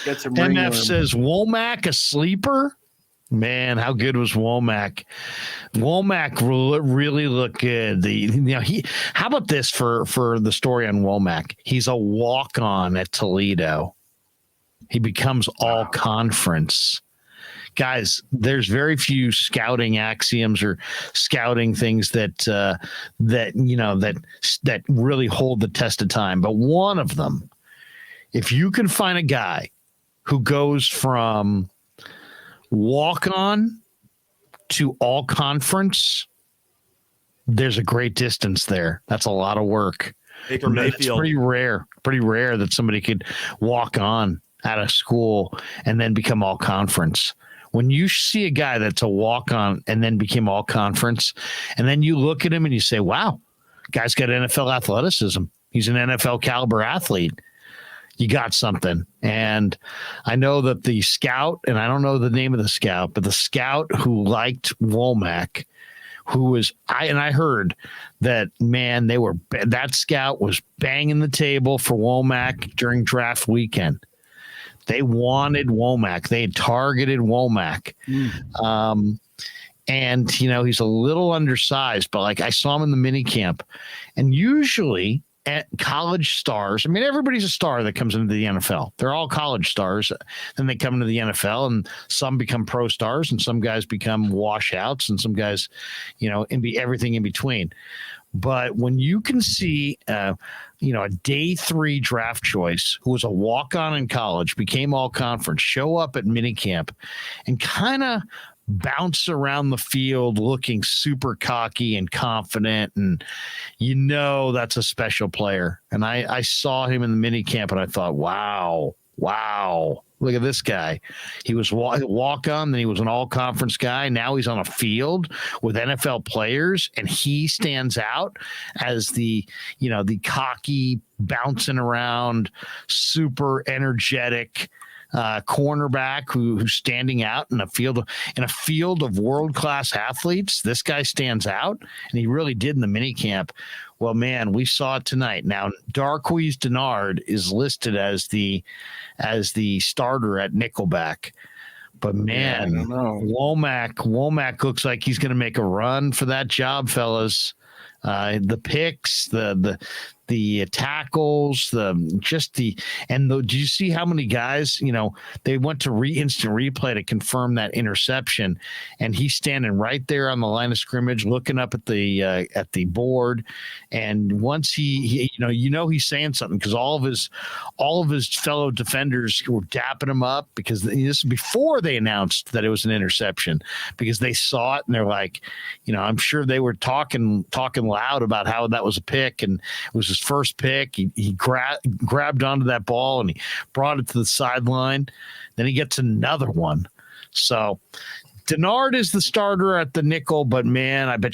Get some MF ringworm. says Womack a sleeper. Man, how good was Womack? Womack really looked good. How about this for the story on Womack? He's a walk-on at Toledo. He becomes all conference. Guys, there's very few scouting axioms or scouting things that really hold the test of time. But one of them, if you can find a guy who goes from walk-on to all conference, there's a great distance there. That's a lot of work. Baker Mayfield. It's pretty rare that somebody could walk on out of school and then become all conference. When you see a guy that's a walk on and then became all conference, and then you look at him and you say, wow, guy's got NFL athleticism. He's an NFL caliber athlete. You got something. And I know that the scout, and I don't know the name of the scout, but the scout who liked Womack, I heard that, man, that scout was banging the table for Womack during draft weekend. They wanted Womack. They had targeted Womack. And, he's a little undersized, but like I saw him in the mini camp, and usually at college stars, I mean, everybody's a star that comes into the NFL. They're all college stars. Then they come into the NFL, and some become pro stars, and some guys become washouts, and some guys, everything in between. But when you can see, a day 3 draft choice who was a walk-on in college, became all conference, show up at minicamp, and kind of bounce around the field looking super cocky and confident, and that's a special player. And I saw him in the minicamp, and I thought, wow, look at this guy. He was walk-on, then he was an all-conference guy. Now he's on a field with NFL players, and he stands out as the cocky, bouncing around, super energetic cornerback who's standing out in a field of world-class athletes. This guy stands out, and he really did in the minicamp. Well, man, we saw it tonight. Now, Darqueze Dennard is listed as the starter at nickelback. But, man, Womack looks like he's going to make a run for that job, fellas. The picks, the tackles, do you see how many guys, they went to instant replay to confirm that interception, and he's standing right there on the line of scrimmage looking up at the board. And once he's saying something, because all of his fellow defenders were dapping him up, because this is before they announced that it was an interception, because they saw it and they're like, I'm sure they were talking loud about how that was a pick, and it was his first pick. He grabbed onto that ball and he brought it to the sideline. Then he gets another one. So Dennard is the starter at the nickel, but man, I bet you